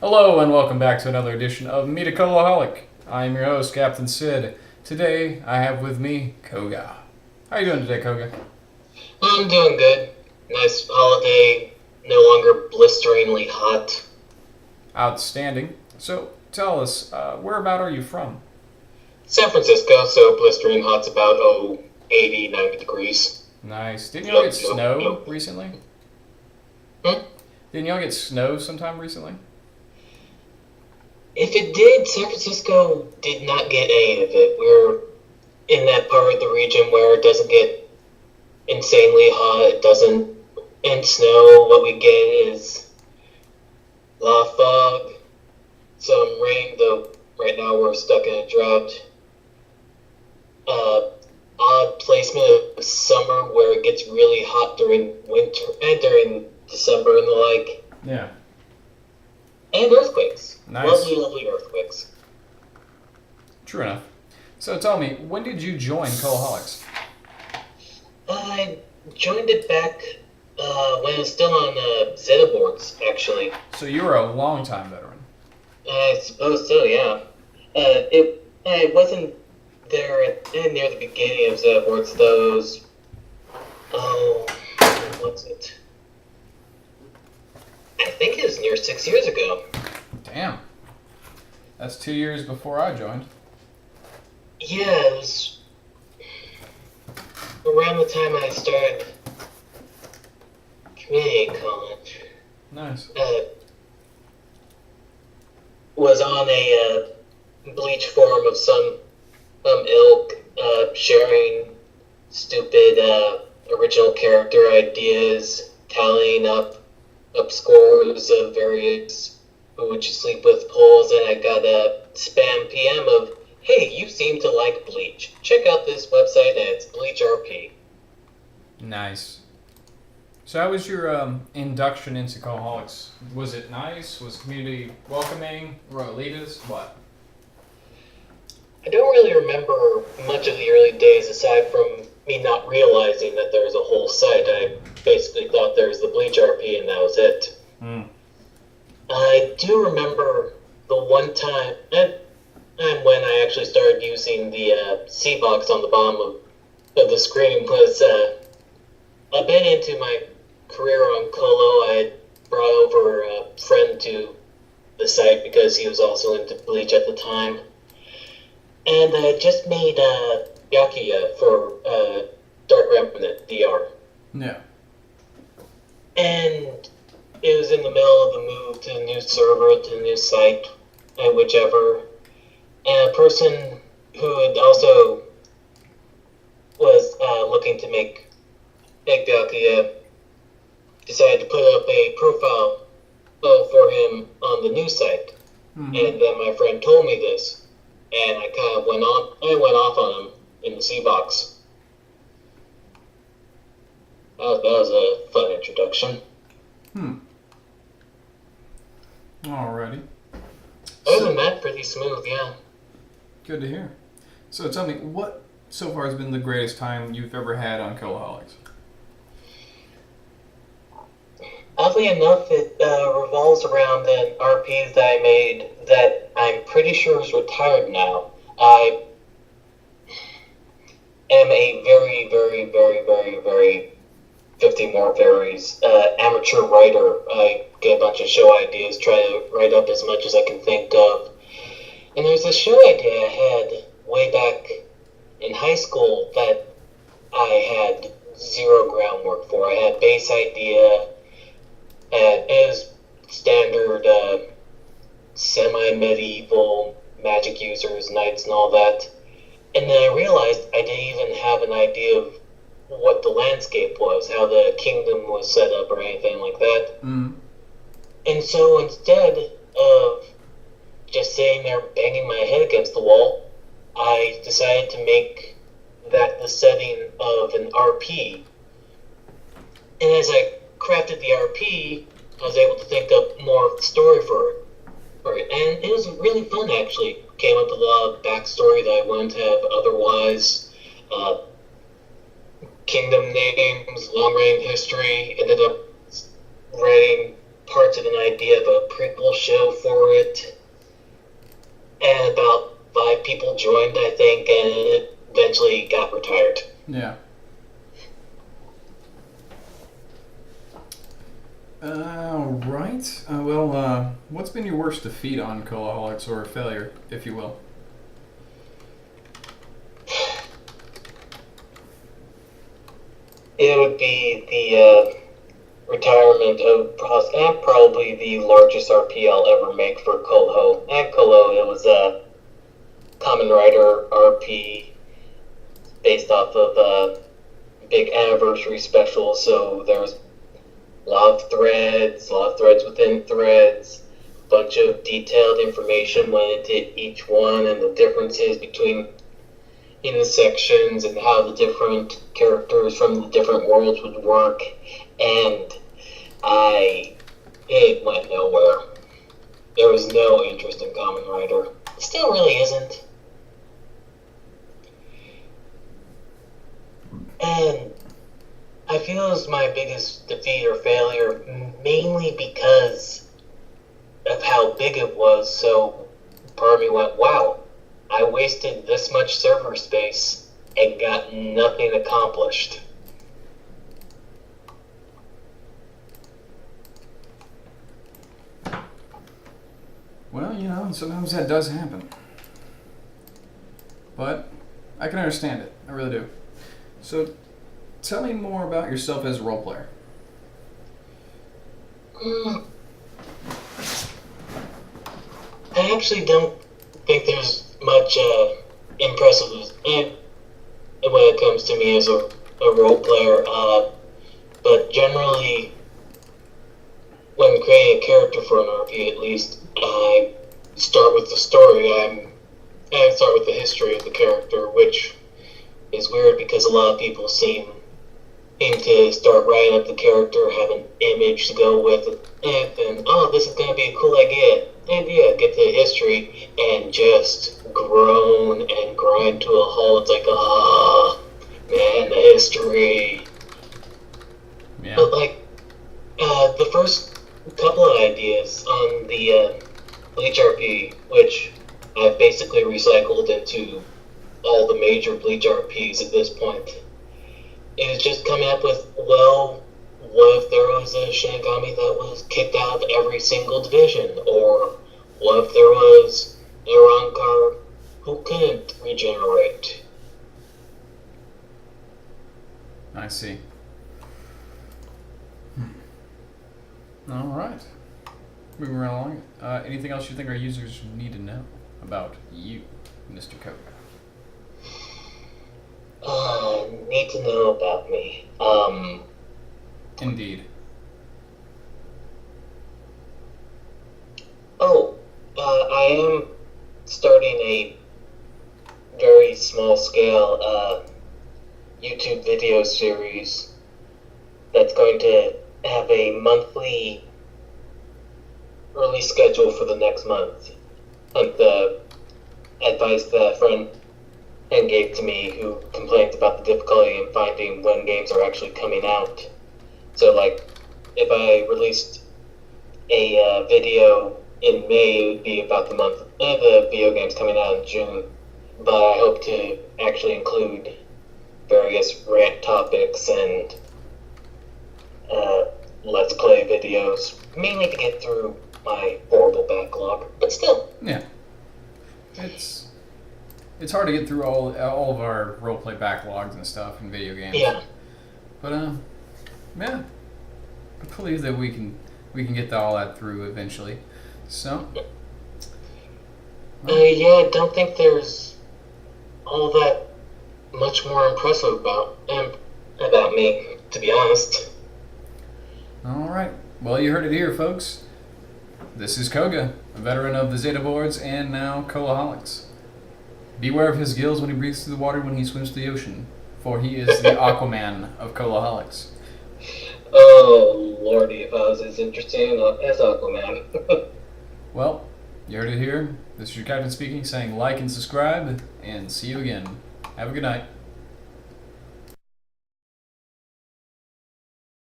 Hello and welcome back to another edition of Meet a Coloholic. I'm your host, Captain Sid. Today I have with me Koga. How you doing today, Koga? I'm doing good. Nice holiday, no longer blisteringly hot. Outstanding. So tell us, whereabout are you from? San Francisco, so blistering hot's about, 80, 90 degrees. Nice. Didn't y'all get Yup, yup, snow yup. recently? Hmm? Didn't y'all get snow sometime recently? If it did, San Francisco did not get any of it. We're in that part of the region where it doesn't get insanely hot, it doesn't, and snow. What we get is a lot of fog, some rain, though right now we're stuck in a drought. Odd placement of summer where it gets really hot during winter and during December and the like. Yeah. And earthquakes. Nice. Lovely, lovely earthquakes. True enough. So tell me, when did you join Coloholics? I joined it back when it was still on Zeta boards, actually. So you were a long-time veteran. I suppose so, yeah. I wasn't there near the beginning of Zeta boards, those. Oh, when was it? I think it was near 6 years ago. Damn. That's 2 years before I joined. Yeah, it was around the time I started community college. Nice. Was on a Bleach forum of some ilk, sharing stupid original character ideas, tallying up scores of various who would you sleep with polls, and I got a spam PM of, hey, you seem to like Bleach. Check out this website, and it's Bleach RP. Nice. So how was your induction into Coloholics? Was it nice? Was community welcoming? Were elitist? What? I don't really remember much of the early days aside from me not realizing that there was a whole site. I basically thought there was the Bleach RP and that was it. I do remember the one time, and when I actually started using the C box on the bottom of the screen was a bit into my career on Colo. I had brought over a friend to the site because he was also into Bleach at the time. And I just made Yakuya for Dark Remnant DR. Yeah. And it was in the middle of the move to the new server, to the new site, and whichever. And a person who had also was looking to make Yakuya decided to put up a profile for him on the new site. Mm-hmm. And then my friend told me this, and I kind of went off on him in the C box. That was a fun introduction. Alrighty. Other than that, pretty smooth, yeah. Good to hear. So tell me, what so far has been the greatest time you've ever had on Coloholics? Oddly enough, it revolves around an RP that I made that I'm pretty sure is retired now. I am a very, very, very, very, very 50 more varies amateur writer. I get a bunch of show ideas, try to write up as much as I can think of. And there's a show idea I had way back in high school that I had zero groundwork for. I had base idea, and it was standard semi-medieval magic users, knights, and all that. And then I realized I didn't even have an idea of what the landscape was, how the kingdom was set up, or anything like that. And so instead of just sitting there banging my head against the wall, I decided to make that the setting of an RP. And as I crafted the RP, I was able to think up more of the story for it. And it was really fun, actually. Came up with a lot of backstory that I wouldn't have otherwise. Kingdom names, long-running history. Ended up writing parts of an idea of a prequel show for it. And about 5 people joined, I think, and it eventually got retired. Yeah. Right. What's been your worst defeat on Coaholics, or failure, if you will? It would be the retirement of probably the largest RP I'll ever make for Colo. And Colo, it was a Common Rider RP based off of a big anniversary special, so there's a lot of threads within threads, a bunch of detailed information went into each one and the differences between in the sections and how the different characters from the different worlds would work, and it went nowhere. There was no interest in Kamen Rider. Still really isn't. And I feel it was my biggest defeat or failure mainly because of how big it was, so part of me went, wow, I wasted this much server space and got nothing accomplished. Well, sometimes that does happen. But I can understand it. I really do. So, tell me more about yourself as a role player. I actually don't think there's much impressive when it comes to me as a role player, but generally, when creating a character for an RP, at least, I start with the story. I start with the history of the character, which is weird because a lot of people seem to start writing up the character, have an image to go with it, and oh, this is going to be a cool idea. And yeah, get to the history and just groan and grind to a halt. It's like, man, the history. Yeah. But the first couple of ideas on the Bleach RP, which I've basically recycled into all the major Bleach RPs at this point, is just coming up with, well, what if there was a Shinigami that was kicked out of every single division? Or what if there was a Rancor who couldn't regenerate? I see. All right. Moving right along. Anything else you think our users need to know about you, Mr. Koga? Need to know about me. Indeed. I am starting a very small scale YouTube video series that's going to have a monthly release schedule for the next month. Like the advice that a friend gave to me who complained about the difficulty in finding when games are actually coming out. So, if I released a video in May, it would be about the month the video game's coming out in June. But I hope to actually include various rant topics and let's play videos, mainly to get through my horrible backlog. But still. Yeah. It's hard to get through all of our roleplay backlogs and stuff in video games. Yeah. But yeah, I believe that we can get all that through eventually. So. Yeah, I don't think there's all that much more impressive about me, to be honest. All right. Well, you heard it here, folks. This is Koga, a veteran of the Zeta boards and now Coaholics. Beware of his gills when he breathes through the water when he swims through the ocean, for he is the Aquaman of Coaholics. Oh, lordy, if I was as interesting as Aquaman. Well, you heard it here. This is your captain speaking, saying like and subscribe, and see you again. Have a good night.